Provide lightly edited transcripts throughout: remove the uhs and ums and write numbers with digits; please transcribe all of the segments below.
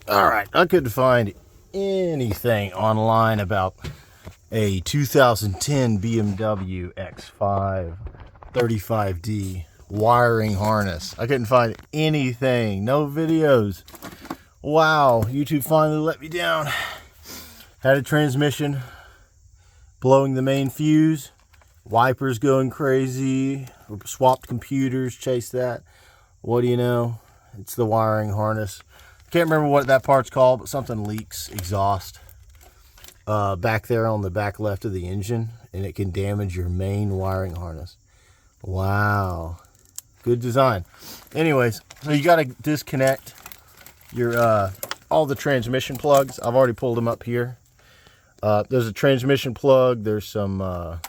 All right, I couldn't find anything online about a 2010 BMW X5 35D wiring harness. I couldn't find anything, no videos. Wow, YouTube finally let me down. Had a transmission blowing the main fuse, wipers going crazy, swapped computers, chased that. What do you know? It's the wiring harness. Can't remember what that part's called, but something leaks exhaust back there on the back left of the engine, and it can damage your main wiring harness. Wow, good design. Anyways, so you got to disconnect your all the transmission plugs. I've already pulled them up here. There's a transmission plug. There's some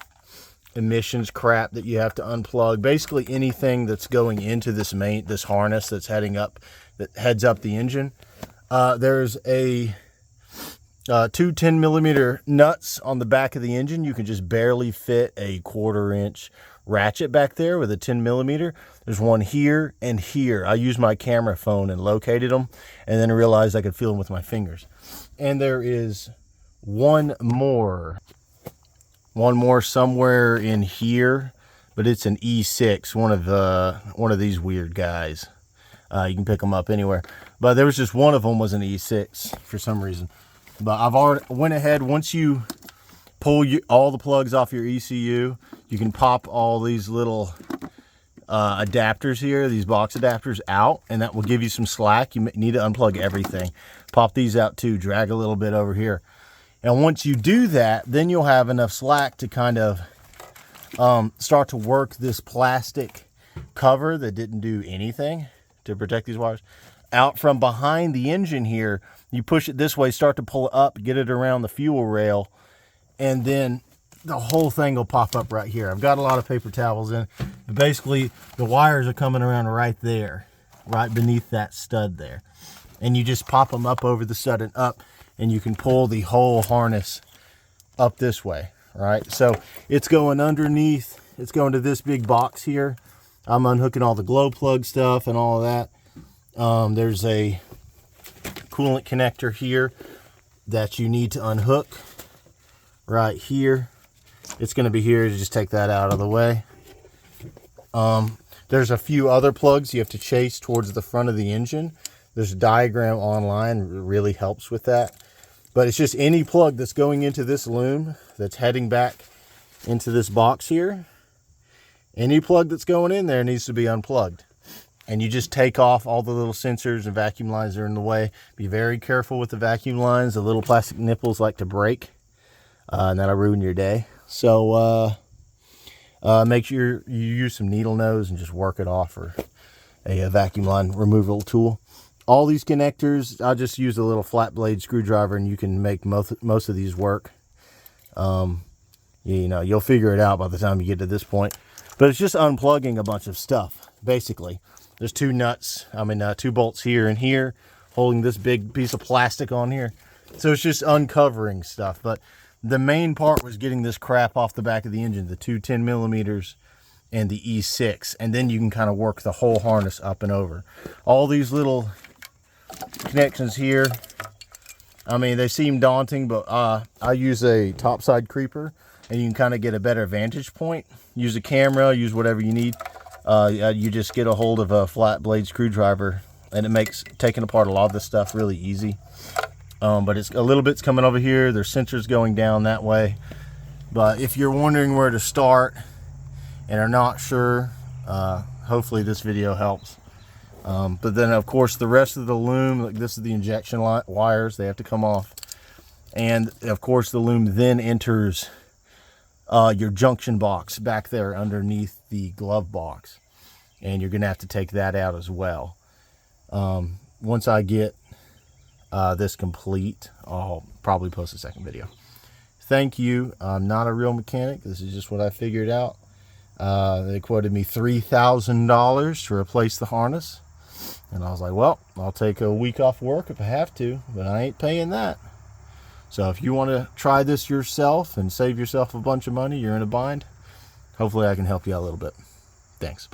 emissions crap that you have to unplug. Basically anything that's going into this harness that's that heads up the engine. There's two 10mm nuts on the back of the engine. You can just barely fit a 1/4" ratchet back there with a 10mm. There's one here and here. I used my camera phone and located them, and then realized I could feel them with my fingers. And there is one more somewhere in here, but it's an E6, one of these weird guys. You can pick them up anywhere, but there was just one of them was an E6 for some reason. But I've already went ahead. Once you pull all the plugs off your ECU, you can pop all these little adapters here, these box adapters out, and that will give you some slack. You need to unplug everything. Pop these out too, drag a little bit over here. And once you do that, then you'll have enough slack to kind of start to work this plastic cover that didn't do anything to protect these wires out from behind the engine here. You push it this way, start to pull it up, get it around the fuel rail, and then the whole thing will pop up right here. I've got a lot of paper towels in, but basically the wires are coming around right there, right beneath that stud there. And you just pop them up over the stud and up, and you can pull the whole harness up this way, right? So it's going underneath, it's going to this big box here. I'm unhooking all the glow plug stuff and all of that. There's a coolant connector here that you need to unhook right here. It's going to be here to just take that out of the way. There's a few other plugs you have to chase towards the front of the engine. There's a diagram online, it really helps with that. But it's just any plug that's going into this loom that's heading back into this box here. Any plug that's going in there needs to be unplugged. And you just take off all the little sensors and vacuum lines that are in the way. Be very careful with the vacuum lines. The little plastic nipples like to break, and that'll ruin your day. So make sure you use some needle nose and just work it off, or a vacuum line removal tool. All these connectors, I'll just use a little flat blade screwdriver, and you can make most of these work. You know, you'll figure it out by the time you get to this point. But it's just unplugging a bunch of stuff, basically. There's two bolts here and here, holding this big piece of plastic on here. So it's just uncovering stuff. But the main part was getting this crap off the back of the engine, the two 10mm and the E6. And then you can kind of work the whole harness up and over. All these little connections here, I mean, they seem daunting, but I use a topside creeper, and you can kind of get a better vantage point. Use a camera, use whatever you need. You just get a hold of a flat blade screwdriver, and it makes taking apart a lot of this stuff really easy. But it's a little bit's coming over here. There's sensors going down that way. But if you're wondering where to start and are not sure, hopefully this video helps. But then of course the rest of the loom, like this is the injection wires, they have to come off. And of course the loom then enters your junction box back there underneath the glove box, and you're gonna have to take that out as well. Once I get this complete, I'll probably post a second video. Thank you. I'm not a real mechanic. This is just what I figured out. They quoted me $3,000 to replace the harness, and I was like, well, I'll take a week off work if I have to, but I ain't paying that. So if you want to try this yourself and save yourself a bunch of money, you're in a bind, hopefully I can help you out a little bit. Thanks. Bye.